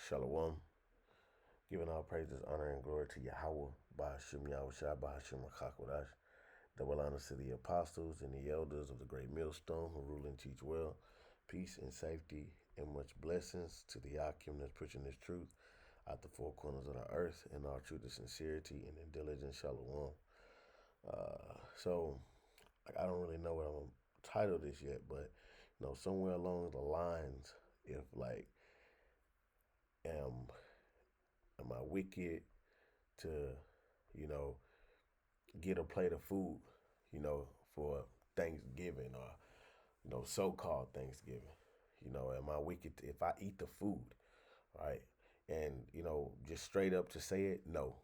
Shalom. Giving all praises, honor, and glory to Yahweh, Bahashim Yahushua, Bahashim Rakakwadash. Double honors to the apostles and the elders of the great millstone who rule and teach well. Peace and safety and much blessings to the Akim that's preaching this truth out the four corners of the earth in all truth and sincerity and in diligence. Shalom. So I don't really know what I'm going to title this yet, but somewhere along the lines, if like, am am I wicked to, you know, get a plate of food, for Thanksgiving or, so-called Thanksgiving? Am I wicked if I eat the food, right? And, just straight up to say it, no,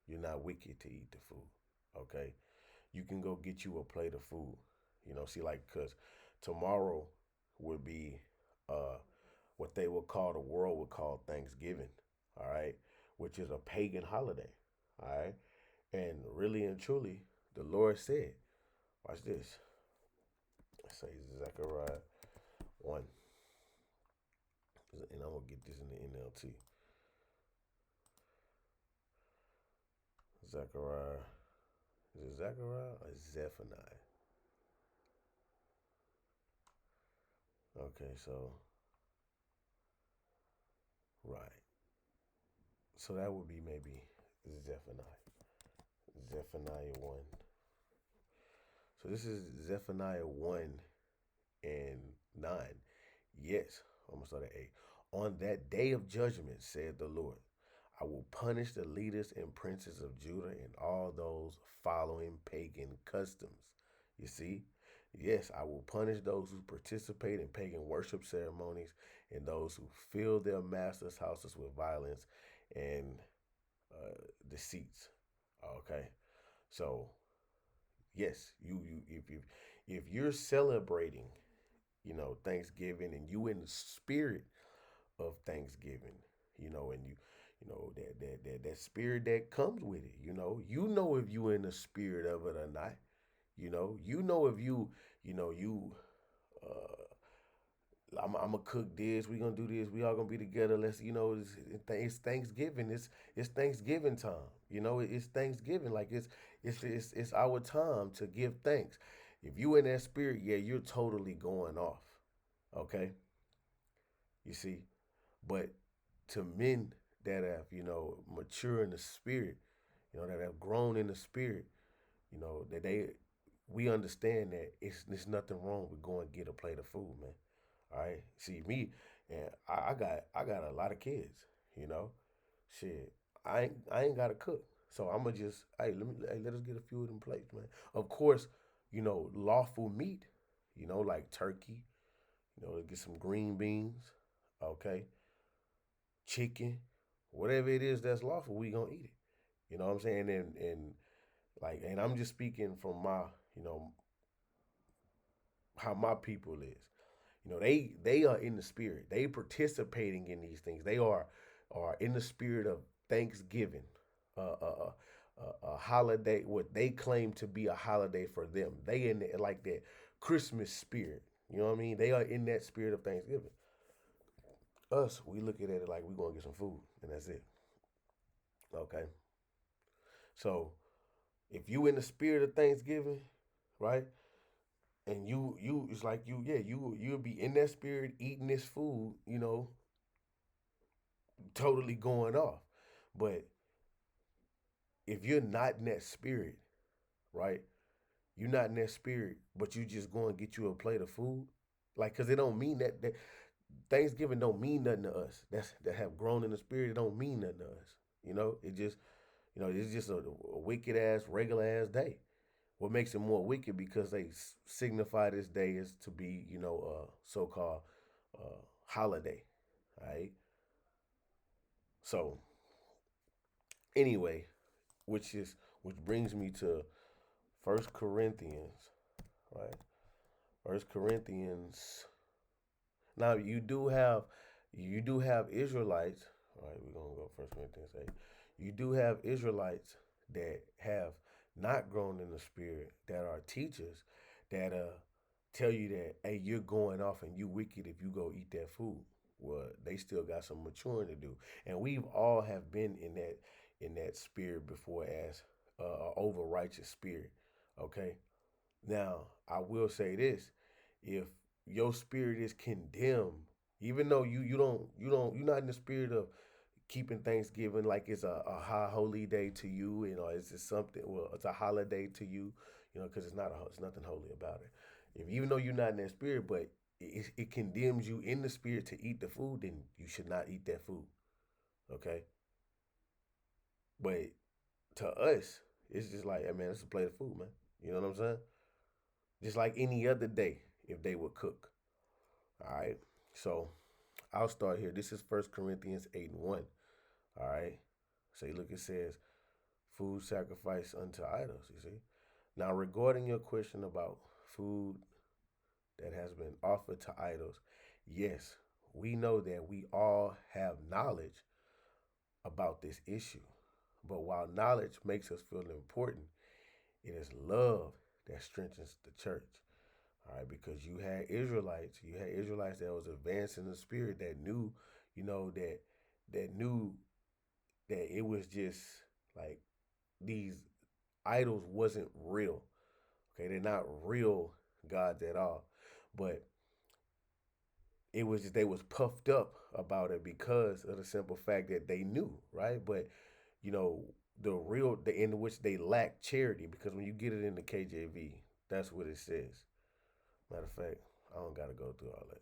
you're not wicked to eat the food, okay? You can go get you a plate of food, see, like, because tomorrow would be uh, what they would call, the world would call Thanksgiving, all right, which is a pagan holiday, all right. And really and truly, the Lord said, watch this. I say Zechariah 1, and I'm going to get this in the NLT. Zechariah, is it Zechariah or Zephaniah? Okay, so, right. So that would be maybe Zephaniah. Zephaniah 1. So this is Zephaniah 1 and 9. Yes, I'm going to start at 8. On that day of judgment, said the Lord, I will punish the leaders and princes of Judah and all those following pagan customs. You see? Yes, I will punish those who participate in pagan worship ceremonies and those who fill their masters' houses with violence and deceits. Okay? So, yes, if you're celebrating, Thanksgiving, and you in the spirit of Thanksgiving, and that spirit that comes with it, if you in the spirit of it or not, if you uh I'm gonna cook this. We gonna do this. We all gonna be together. Let's, it's Thanksgiving. It's Thanksgiving time. It's Thanksgiving. Like it's our time to give thanks. If you in that spirit, yeah, you're totally going off. Okay, you see. But to men that have, mature in the spirit, that have grown in the spirit, that we understand that there's nothing wrong with going and get a plate of food, man. All right. See me, and I got a lot of kids. You know, shit. I ain't got to cook, so I'ma just let us get a few of them plates, man. Of course, lawful meat. Like turkey. Get some green beans. Okay, chicken, whatever it is that's lawful, we gonna eat it. You know what I'm saying? And I'm just speaking from my, how my people is. They are in the spirit. They participating in these things. They are in the spirit of Thanksgiving, a holiday, what they claim to be a holiday for them. They in the, like that Christmas spirit. You know what I mean? They are in that spirit of Thanksgiving. Us, we look at it like we gonna get some food and that's it. Okay. So if you in the spirit of Thanksgiving, right? And you it's like you'll be in that spirit eating this food, totally going off. But if you're not in that spirit, right? You're not in that spirit, but you just go and get you a plate of food. Like, cause it don't mean that Thanksgiving don't mean nothing to us. That have grown in the spirit, it don't mean nothing to us. It just it's just a wicked ass, regular ass day. What makes it more wicked because they signify this day as to be, a so-called holiday, right? So anyway, which brings me to First Corinthians, right? First Corinthians. Now you do have Israelites, right? We're gonna go First Corinthians 8. You do have Israelites that have not grown in the spirit, that are teachers, that tell you that, hey, you're going off and you wicked if you go eat that food. Well, they still got some maturing to do. And we've all have been in that spirit before as a over righteous spirit. Okay. Now I will say this: if your spirit is condemned, even though you're not in the spirit of keeping Thanksgiving like it's a high holy day to you, it's just something. Well, it's a holiday to you, because it's nothing holy about it. If even though you're not in that spirit, but it condemns you in the spirit to eat the food, then you should not eat that food. Okay, but to us, it's just like, hey man, it's a plate of food, man. You know what I'm saying? Just like any other day, if they would cook. All right. So I'll start here. This is First Corinthians 8:1. All right. So you look, it says, food sacrificed unto idols, you see. Now, regarding your question about food that has been offered to idols, yes, we know that we all have knowledge about this issue. But while knowledge makes us feel important, it is love that strengthens the church. All right, because you had Israelites that was advanced in the spirit that knew, that knew that it was just like these idols wasn't real. Okay, they're not real gods at all. But it was just they was puffed up about it because of the simple fact that they knew, right? But you know, the in which they lack charity, because when you get it in the KJV, that's what it says. Matter of fact, I don't gotta go through all that.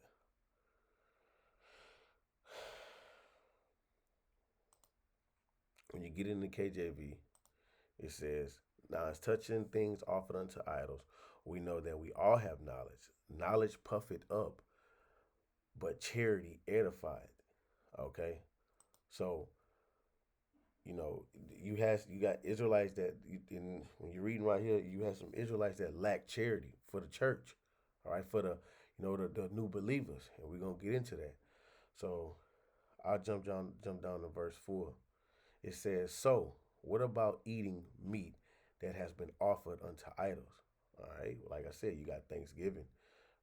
When you get in the KJV, it says, now as touching things offered unto idols, we know that we all have knowledge. Knowledge puffeth up, but charity edified. Okay? So, you got Israelites that when you're reading right here, you have some Israelites that lack charity for the church. All right, for the new believers, and we're gonna get into that. So I'll jump down to verse 4. It says, so what about eating meat that has been offered unto idols? All right, like I said, you got Thanksgiving,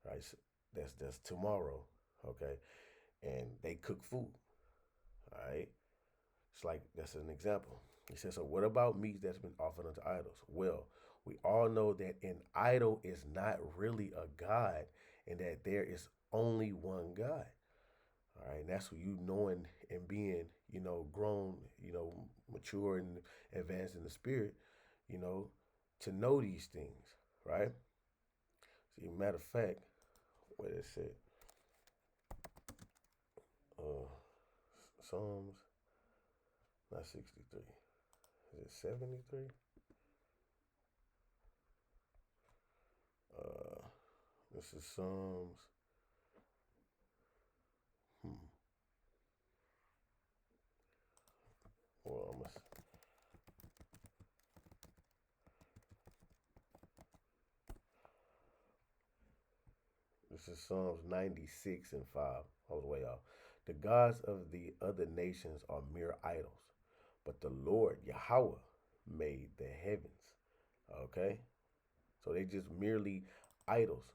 right? So that's tomorrow, okay? And they cook food, all right? It's like that's an example. He says, so what about meat that's been offered unto idols? Well, we all know that an idol is not really a god, and that there is only one God. All right, and that's what you knowing and being, grown, mature and advanced in the spirit, you know, to know these things, right? See, matter of fact, what it said, uh, Psalms, not 63, is it 73? Uh, this is Psalms. Hmm. Well, this is Psalms 96 and 5. I was way off. The gods of the other nations are mere idols, but the Lord Yahweh made the heavens. Okay? So they just merely idols,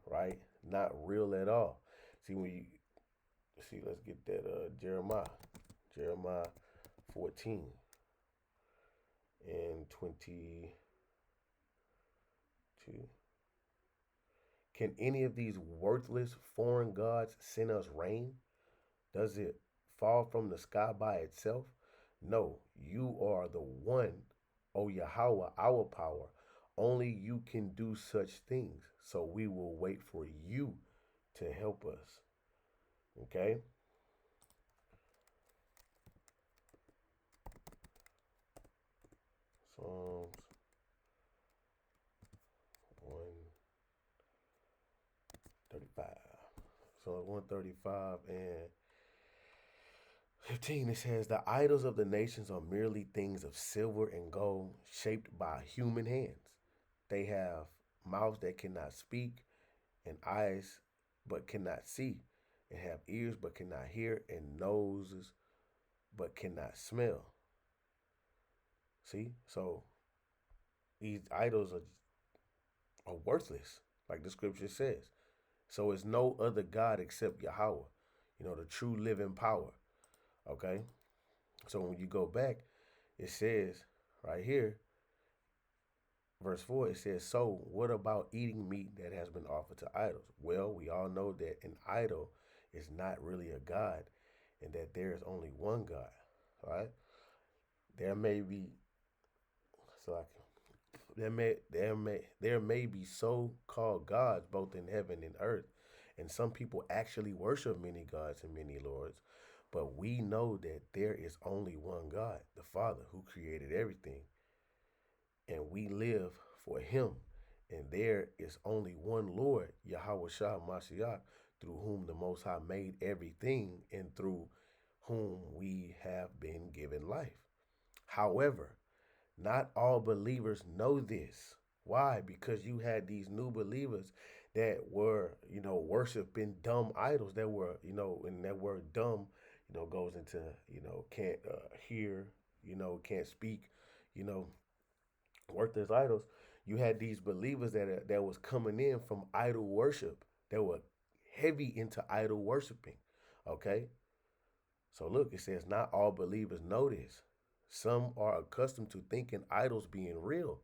right? Not real at all. See, let's get that Jeremiah 14 and 22. Can any of these worthless foreign gods send us rain? Does it fall from the sky by itself? No, you are the one, O Yahweh, our power. Only you can do such things. So we will wait for you to help us. Okay? Psalms 135. Psalms 135 and 15, it says, the idols of the nations are merely things of silver and gold shaped by human hands. They have mouths that cannot speak, and eyes but cannot see, and have ears but cannot hear, and noses but cannot smell. See? So these idols are worthless, like the scripture says. So it's no other God except Yahweh. the true living power. Okay? So when you go back, it says right here, verse 4, it says, "So what about eating meat that has been offered to idols?" Well, we all know that an idol is not really a God and that there is only one God. Right? There may be so I there may be so-called gods both in heaven and earth, and some people actually worship many gods and many lords. But we know that there is only one God, the Father, who created everything, and we live for Him. And there is only one Lord, Yahweh Shah Mashiach, through whom the Most High made everything, and through whom we have been given life. However, not all believers know this. Why? Because you had these new believers that were, worshiping dumb idols that were, and that word dumb, goes into, can't hear, can't speak, you know, worthless idols. You had these believers that was coming in from idol worship. That were heavy into idol worshiping. Okay? So look, it says not all believers know this. Some are accustomed to thinking idols being real.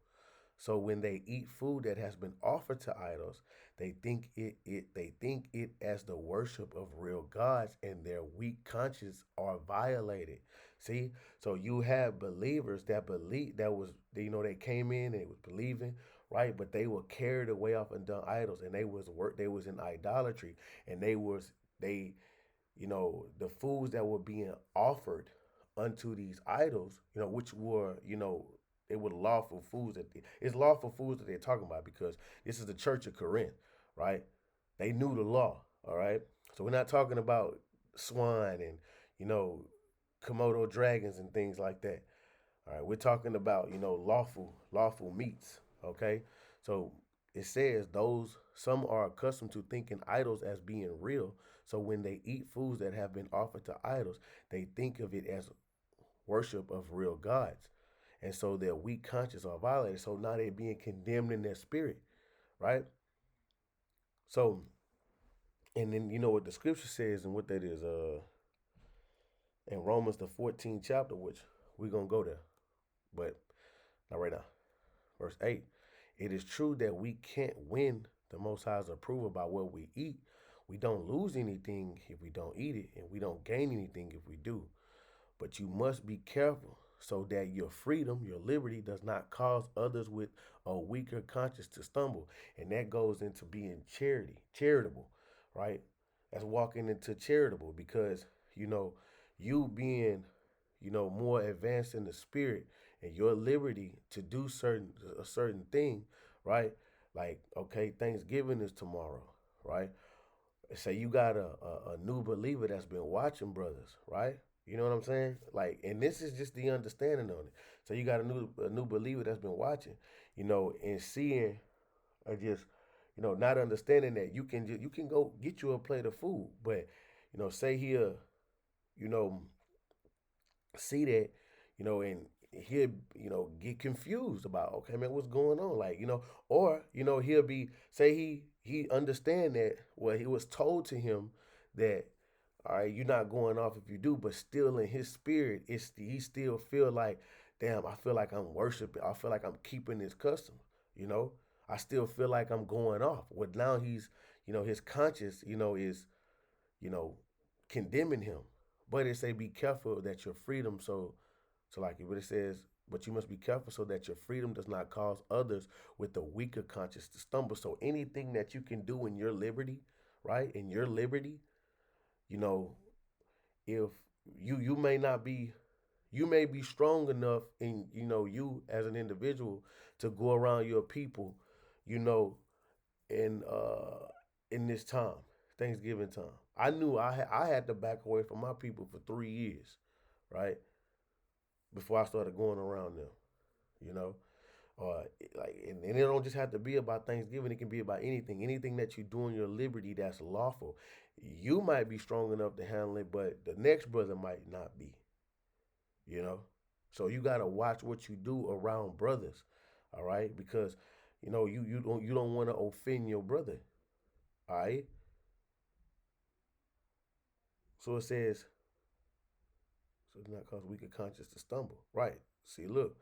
So when they eat food that has been offered to idols, they think it as the worship of real gods, and their weak conscience are violated. See, so you have believers that believe that was they came in and they was believing right, but they were carried away off and done idols, and they was in idolatry, and they the foods that were being offered unto these idols, which were, they were lawful foods it's lawful foods that they're talking about because this is the church of Corinth, right? They knew the law, all right? So we're not talking about swine and, you know, Komodo dragons and things like that. All right, we're talking about, lawful meats, okay? So it says those some are accustomed to thinking idols as being real. So when they eat foods that have been offered to idols, they think of it as worship of real gods. And so their weak conscience are violated. So now they're being condemned in their spirit, right? So, and then you know what the scripture says and what that is, in Romans the 14th chapter, which we're gonna go there. But not right now. Verse 8. It is true that we can't win the Most High's approval by what we eat. We don't lose anything if we don't eat it, and we don't gain anything if we do. But you must be careful so that your freedom, your liberty, does not cause others with a weaker conscience to stumble. And that goes into being charitable, right? That's walking into charitable because, you know, you being, more advanced in the spirit and your liberty to do a certain thing, right? Like, okay, Thanksgiving is tomorrow, right? Say you got a new believer that's been watching brothers, right? You know what I'm saying? Like, and this is just the understanding on it. So you got a new believer that's been watching, and seeing or just, not understanding that you can go get you a plate of food, but say here, you know, see that, and he'll, get confused about, okay, man, what's going on? Like, or, he'll be, say he understand that, well, he was told to him that, all right, you're not going off if you do, but still in his spirit, he still feel like, damn, I feel like I'm worshiping. I feel like I'm keeping this custom, you know? I still feel like I'm going off. Well, now he's, his conscience, is, you know, condemning him. But it say be careful that your freedom so like what it says, but you must be careful so that your freedom does not cause others with a weaker conscience to stumble. So anything that you can do in your liberty, right? In your liberty, you know, if you may not be you may be strong enough in you as an individual to go around your people, you know, in in this time, Thanksgiving time. I knew I had to back away from my people for 3 years, right? Before I started going around them, you know. And it don't just have to be about Thanksgiving. It can be about anything that you do in your liberty that's lawful. You might be strong enough to handle it, but the next brother might not be. You know, so you gotta watch what you do around brothers, all right? Because you don't want to offend your brother, all right? So it says, so do not cause weaker conscience to stumble. Right. See, look.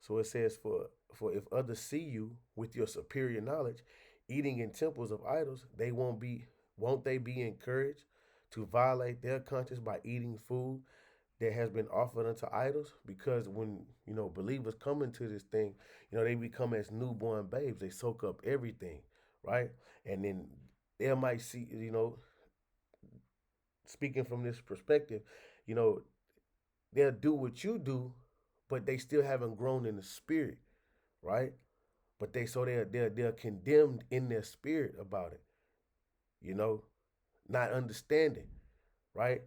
So it says, for if others see you with your superior knowledge, eating in temples of idols, won't they be encouraged to violate their conscience by eating food that has been offered unto idols? Because when believers come into this thing, they become as newborn babes. They soak up everything, right? And then they might see, speaking from this perspective, you know, they'll do what you do, but they still haven't grown in the spirit, right? But they're condemned in their spirit about it, you know, not understanding, right?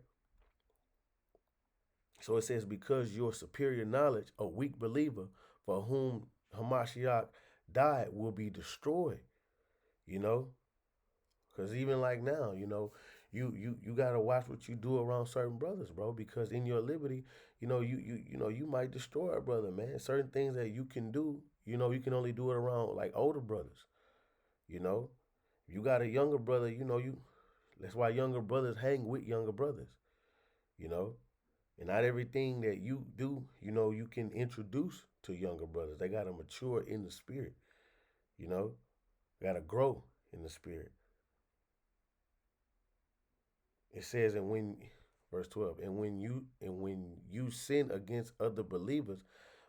So it says, because your superior knowledge, a weak believer for whom Hamashiach died will be destroyed, you know? Because even like now, you gotta watch what you do around certain brothers, bro. Because in your liberty, you might destroy a brother, man. Certain things that you can do, you can only do it around like older brothers. You know, you got a younger brother, that's why younger brothers hang with younger brothers. You know, and not everything that you do, you can introduce to younger brothers. They gotta mature in the spirit. You know, gotta grow in the spirit. It says, and when verse 12, and when you sin against other believers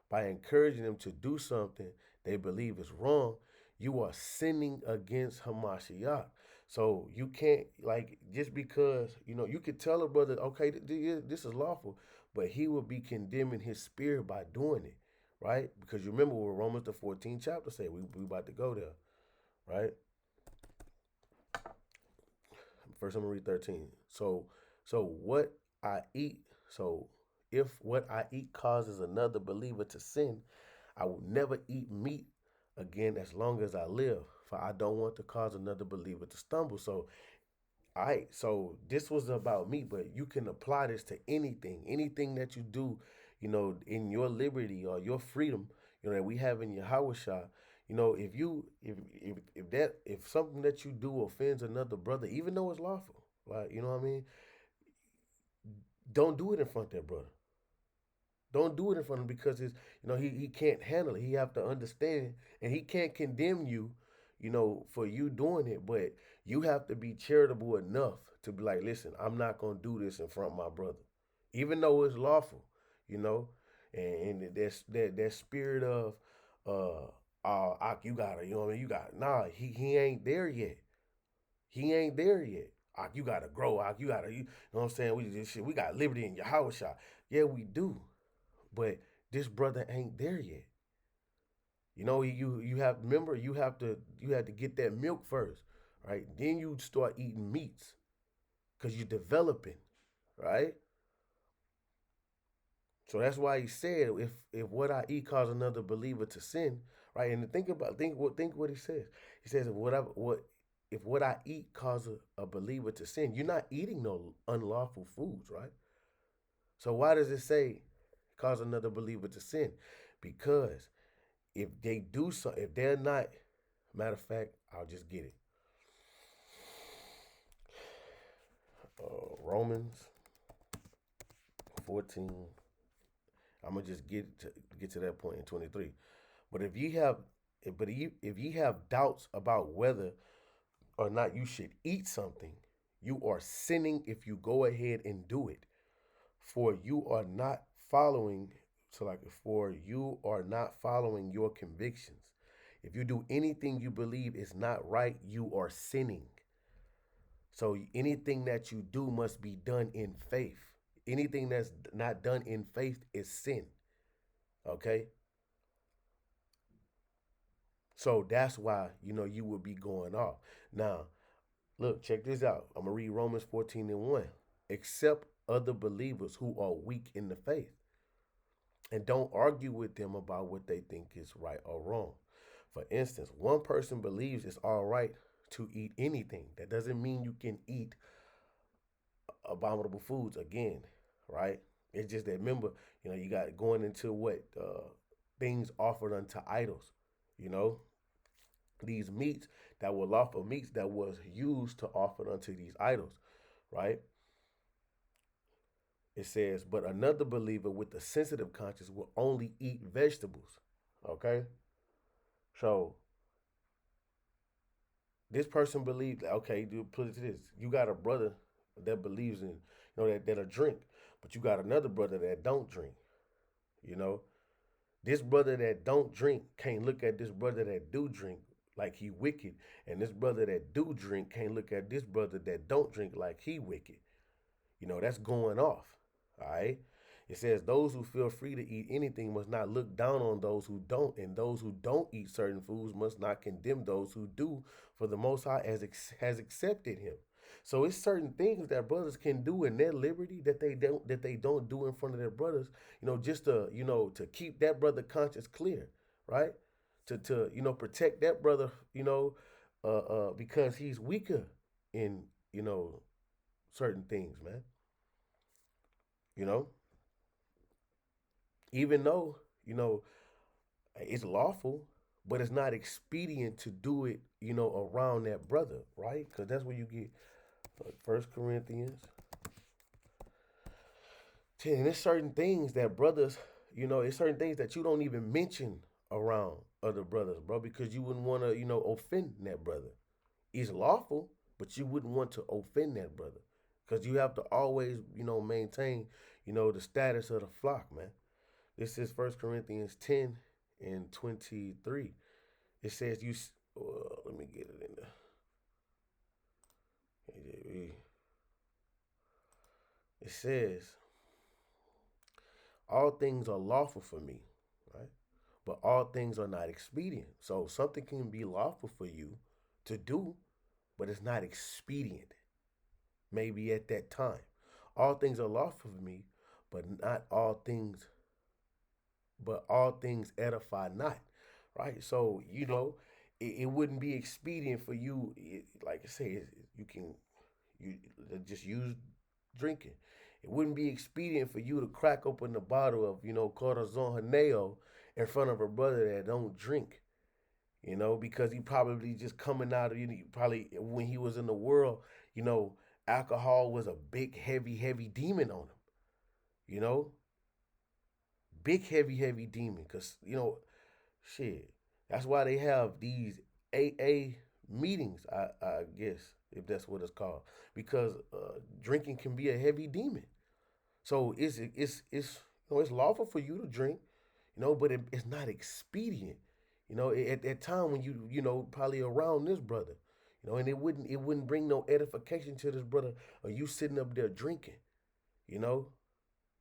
by encouraging them to do something they believe is wrong, you are sinning against Hamashiach. So you can't, like, just because you could tell a brother, okay, this is lawful, but he will be condemning his spirit by doing it, right? Because you remember what Romans the 14th chapter say. We about to go there, right? First, I'm gonna read 13. So what I eat. So if what I eat causes another believer to sin, I will never eat meat again as long as I live, for I don't want to cause another believer to stumble. So this was about me, but you can apply this to anything that you do, in your liberty or your freedom, that we have in Yahweh. If something that you do offends another brother, even though it's lawful, like, you know what I mean, don't do it in front of that brother. Don't do it in front of him, because he can't handle it. He have to understand, and he can't condemn you, for you doing it. But you have to be charitable enough to be like, listen, I'm not gonna do this in front of my brother, even though it's lawful, you know. And that spirit of you gotta, what I mean, you got nah. He ain't there yet. He ain't there yet. You gotta grow. You gotta, you know what I'm saying? We got liberty in Yahweh. Yeah, we do. But this brother ain't there yet. You have, remember, you had to get that milk first, right? Then you start eating meats because you're developing, right? So that's why he said, if what I eat cause another believer to sin, right? And think what he says. He says, if what I eat cause a believer to sin, you're not eating no unlawful foods, right? So why does it say cause another believer to sin? Because if they do so, if they're not, matter of fact, I'll just get it. Romans 14. I'm gonna just get to that point in 23. But if ye have doubts about whether or not you should eat something, you are sinning if you go ahead and do it. For you are not following. For you are not following your convictions. If you do anything you believe is not right, you are sinning. So anything that you do must be done in faith. Anything that's not done in faith is sin. Okay? So that's why, you would be going off. Now, look, check this out. I'm going to read Romans 14 and 1. Accept other believers who are weak in the faith, and don't argue with them about what they think is right or wrong. For instance, one person believes it's all right to eat anything. That doesn't mean you can eat abominable foods again, right? It's just that, remember, you got going into what things offered unto idols, you know, these meats that were lawful meats that was used to offer unto these idols, right? It says, but another believer with a sensitive conscience will only eat vegetables. Okay? So this person believes, okay, dude, put it to this. You got a brother that believes in, that'll drink, but you got another brother that don't drink. You know, this brother that don't drink can't look at this brother that do drink like he wicked, and this brother that do drink can't look at this brother that don't drink like he wicked. That's going off. All right. It says those who feel free to eat anything must not look down on those who don't, and those who don't eat certain foods must not condemn those who do, for the Most High has accepted him. So it's certain things that brothers can do in their liberty that they don't do in front of their brothers, just to keep that brother conscience clear, right? To protect that brother, because he's weaker in certain things, man. You know, even though it's lawful, but it's not expedient to do it, around that brother, right? Because that's where you get First Corinthians 10. There's certain things that brothers, it's certain things that you don't even mention around other brothers, bro, because you wouldn't want to, offend that brother. It's lawful, but you wouldn't want to offend that brother, because you have to always, maintain, the status of the flock, man. This is First Corinthians 10 and 23. It says let me get it in there. It says, all things are lawful for me, right? But all things are not expedient. So something can be lawful for you to do, but it's not expedient, maybe at that time. All things are lawful for me, but not all things, but all things edify not, right? So, it wouldn't be expedient for you, like I say, you just use drinking. It wouldn't be expedient for you to crack open the bottle of, Corazon Haneo in front of a brother that don't drink, because he probably just coming out of, probably when he was in the world, you know, alcohol was a big, heavy, heavy demon on him, you know, big, heavy, heavy demon. Because, shit, that's why they have these AA meetings, I guess, if that's what it's called, because drinking can be a heavy demon. So it's lawful for you to drink, but it's not expedient. At that time when probably around this brother, and it wouldn't bring no edification to this brother, or you sitting up there drinking, you know,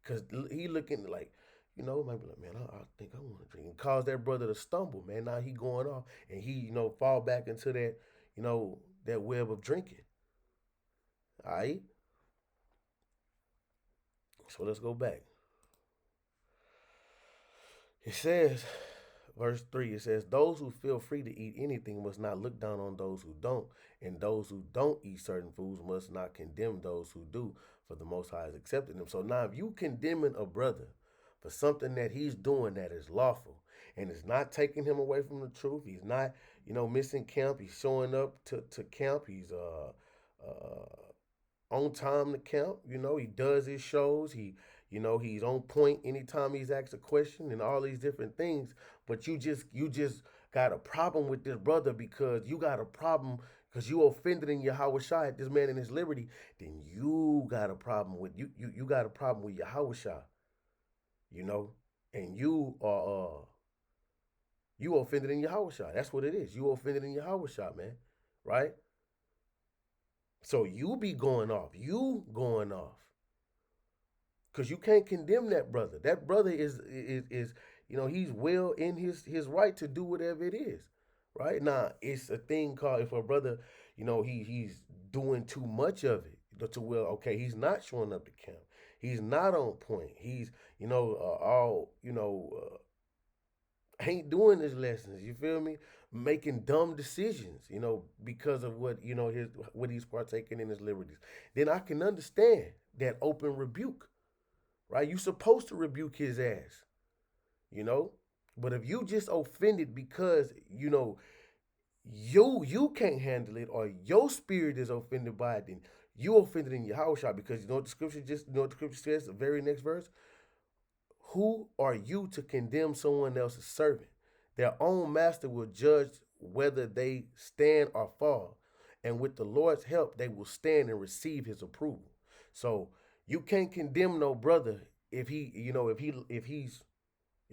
because he looking like, might be like, man, I think I want to drink, and cause that brother to stumble, man. Now he going off, and he fall back into that, that web of drinking. All right, so let's go back. It says, verse 3, it says, those who feel free to eat anything must not look down on those who don't, and those who don't eat certain foods must not condemn those who do, for the Most High has accepted them. So now, if you condemning a brother for something that he's doing that is lawful, and it's not taking him away from the truth, he's not, missing camp, he's showing up to camp, he's on time to camp. He does his shows. He's on point anytime he's asked a question and all these different things. But you just got a problem with this brother because you got a problem because you offended in Yahweh Shai at this man in his liberty. Then you got a problem with you got a problem with Yahweh Shai, and you offended in Yahweh Shai. That's what it is. You offended in Yahweh Shai, man. Right? So you be going off. You going off. Because you can't condemn that brother. That brother is he's well in his right to do whatever it is. Right? Now, it's a thing called, if a brother, he's doing too much of it. To, well, okay, he's not showing up to camp. He's not on point. He's, all, ain't doing his lessons. You feel me? Making dumb decisions, because of what he's partaking in his liberties. Then I can understand that open rebuke, right? You supposed to rebuke his ass, you know. But if you just offended because you can't handle it, or your spirit is offended by it, then You offended in Yahushua because you know what the scripture just you know what the scripture says, the very next verse? Who are you to condemn someone else's servant? Their own master will judge whether they stand or fall. And with the Lord's help, they will stand and receive his approval. So you can't condemn no brother if he, if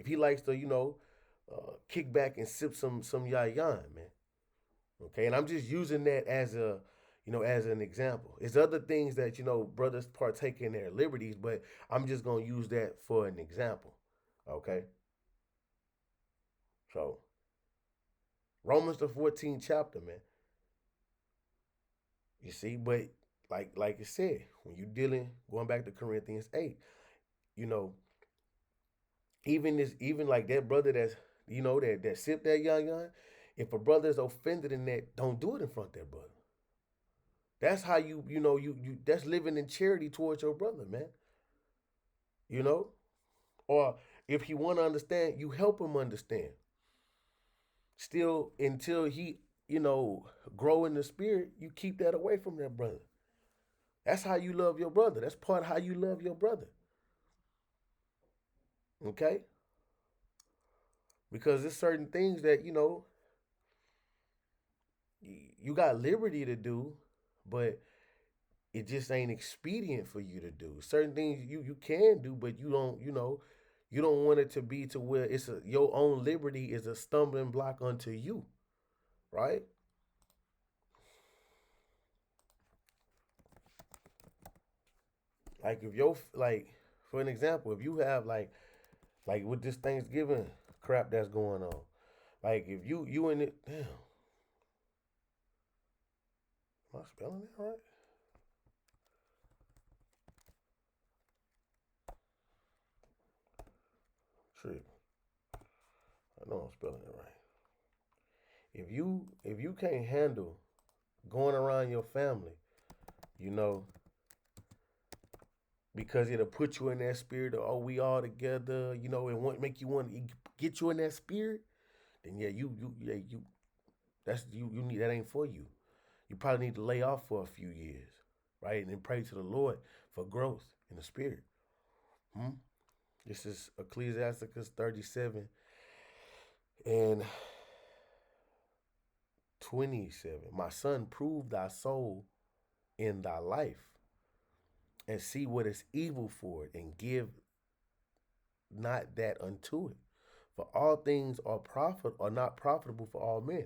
he likes to, kick back and sip some yayan, man. Okay, and I'm just using that as as an example. It's other things that brothers partake in their liberties, but I'm just gonna use that for an example. Okay, so Romans the 14th chapter, man. You see, but like I said, when you dealing going back to Corinthians 8, you know, even like that brother that's that sip that young, if a brother is offended in that, don't do it in front of that brother. That's how you that's living in charity towards your brother, man. You know, or if he want to understand, you help him understand. Still, until he grow in the spirit, you keep that away from that brother. That's how you love your brother. That's part of how you love your brother. Okay, because there's certain things that you got liberty to do, but it just ain't expedient for you to do. Certain things you can do, but you don't want it to be to where your own liberty is a stumbling block unto you, right? Like if your like for an example, if you have like with this Thanksgiving crap that's going on, like if you in it, damn, am I spelling it right? Trip. I know I'm spelling it right. If you can't handle going around your family, you know, because it'll put you in that spirit of oh we all together, and want make you want to get you in that spirit, then yeah, you that's you need that ain't for you. You probably need to lay off for a few years, right? And then pray to the Lord for growth in the spirit. Hmm? This is Ecclesiasticus 37 and 27. My son, prove thy soul in thy life and see what is evil for it and give not that unto it. For all things are not profitable for all men.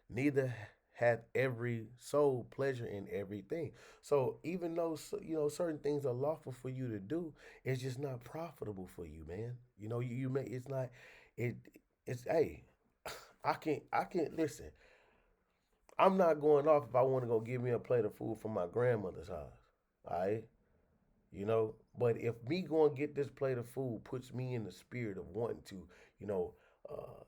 Neither hath every soul pleasure in everything. So even though certain things are lawful for you to do, it's just not profitable for you, man. You may it's not it it's hey, I can't listen. I'm not going off if I want to go give me a plate of food from my grandmother's house. All right? But if me going to get this plate of food puts me in the spirit of wanting to you know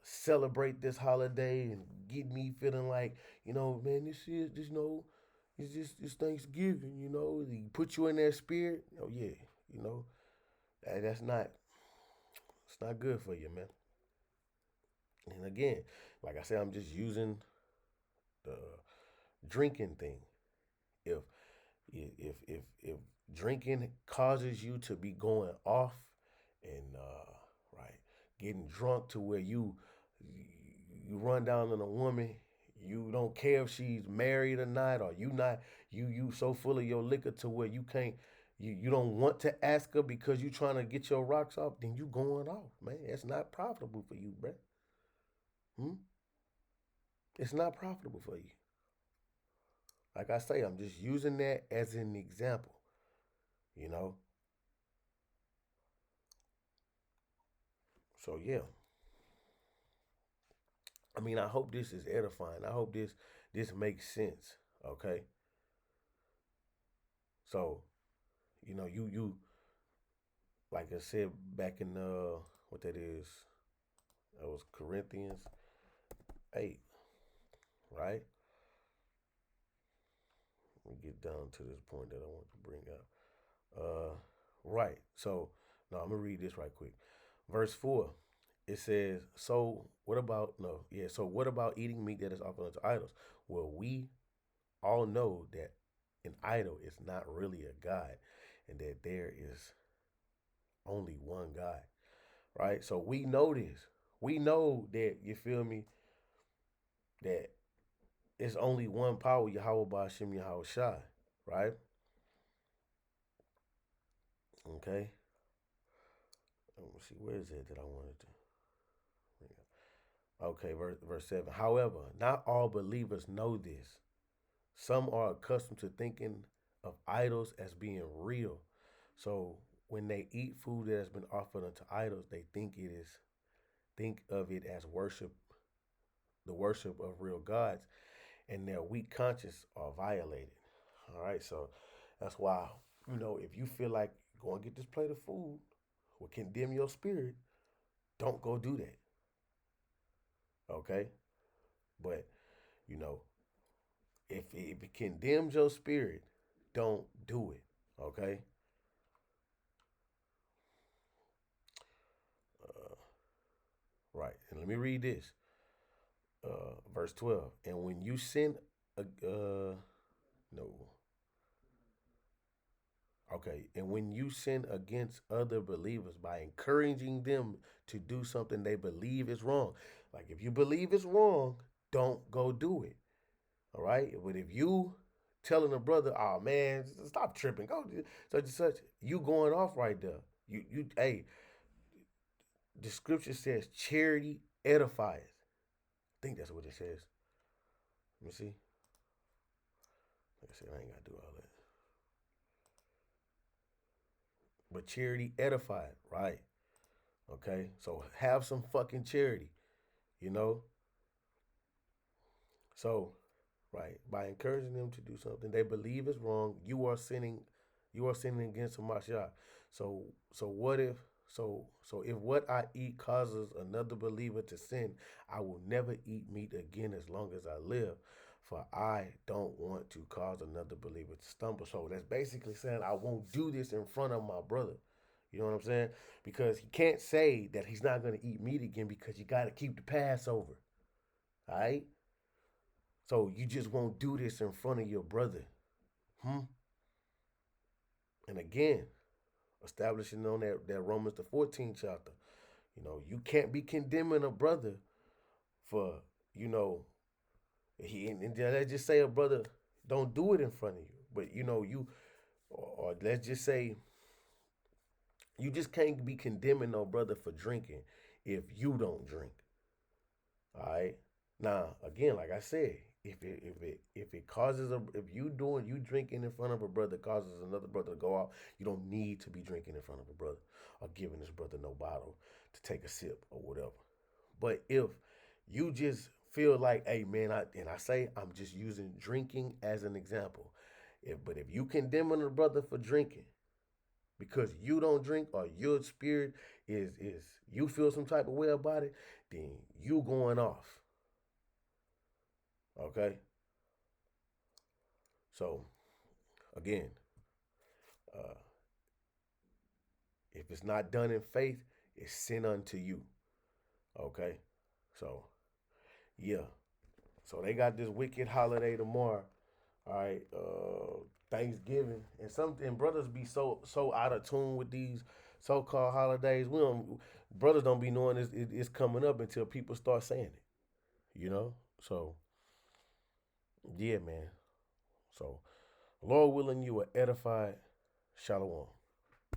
celebrate this holiday and get me feeling like man, this is just it's just it's Thanksgiving, put you in that spirit. Oh yeah, you know that's not it's not good for you, man. And again, like I said, I'm just using the drinking thing. If if if if drinking causes you to be going off and right, getting drunk to where you run down on a woman, you don't care if she's married or not, or you so full of your liquor to where you can't you don't want to ask her because you trying to get your rocks off, then you going off, man. It's not profitable for you, bruh. Hmm? It's not profitable for you. Like I say, I'm just using that as an example, you know. So yeah, I mean, I hope this is edifying. I hope this makes sense. Okay, so you like I said back in what that is, that was Corinthians 8, right? Let me get down to this point that I want to bring out. Right. So now I'm gonna read this right quick. Verse 4. It says, "So what about no? Yeah. So what about eating meat that is offered unto idols? Well, we all know that an idol is not really a God, and that there is only one God, right? So we know this. We know that, you feel me, that it's only one power, Yahweh Ba'Shem Yahweh Shai, right? Okay. Let me see, where is it that I wanted to? Okay, verse 7. However, not all believers know this. Some are accustomed to thinking of idols as being real. So when they eat food that has been offered unto idols, they think of it as worship, the worship of real gods, and their weak conscience are violated. All right, so that's why, if you feel like go and get this plate of food will condemn your spirit, don't go do that. Okay, but you know if it condemns your spirit, don't do it. Okay. Uh, right, and let me read this. Verse 12. And when you sin, no. Okay, and when you sin against other believers by encouraging them to do something they believe is wrong, like if you believe it's wrong, don't go do it. All right, but if you telling a brother, "Oh man, stop tripping, go do such and such," you going off right there. Hey, the scripture says charity edifies. I think that's what it says. Let me see. Like I said, I ain't gotta do all that. But charity edified, right? Okay, so have some fucking charity, you know. So, right, by encouraging them to do something they believe is wrong, you are sinning. You are sinning against Hamashiach. So, so what if? So if what I eat causes another believer to sin, I will never eat meat again as long as I live, for I don't want to cause another believer to stumble. So that's basically saying I won't do this in front of my brother. You know what I'm saying? Because he can't say that he's not going to eat meat again because you got to keep the Passover. All right? So you just won't do this in front of your brother. Hmm? And again, establishing on that Romans the 14th chapter, you can't be condemning a brother for, you know, and let's just say a brother don't do it in front of you. But or let's just say you just can't be condemning no brother for drinking if you don't drink. All right. Now, again, like I said, if it causes you drinking in front of a brother causes another brother to go out, you don't need to be drinking in front of a brother or giving this brother no bottle to take a sip or whatever. But if you just feel like, hey man, I say I'm just using drinking as an example. But if you condemning a brother for drinking because you don't drink or your spirit is you feel some type of way about it, then you going off. Okay? So again, uh, if it's not done in faith, it's sin unto you. Okay? So yeah. So they got this wicked holiday tomorrow. All right, Thanksgiving, and brothers be so out of tune with these so-called holidays. We don't Brothers don't be knowing it's coming up until people start saying it. You know, so yeah, man. So Lord willing, you are edified. Shalom.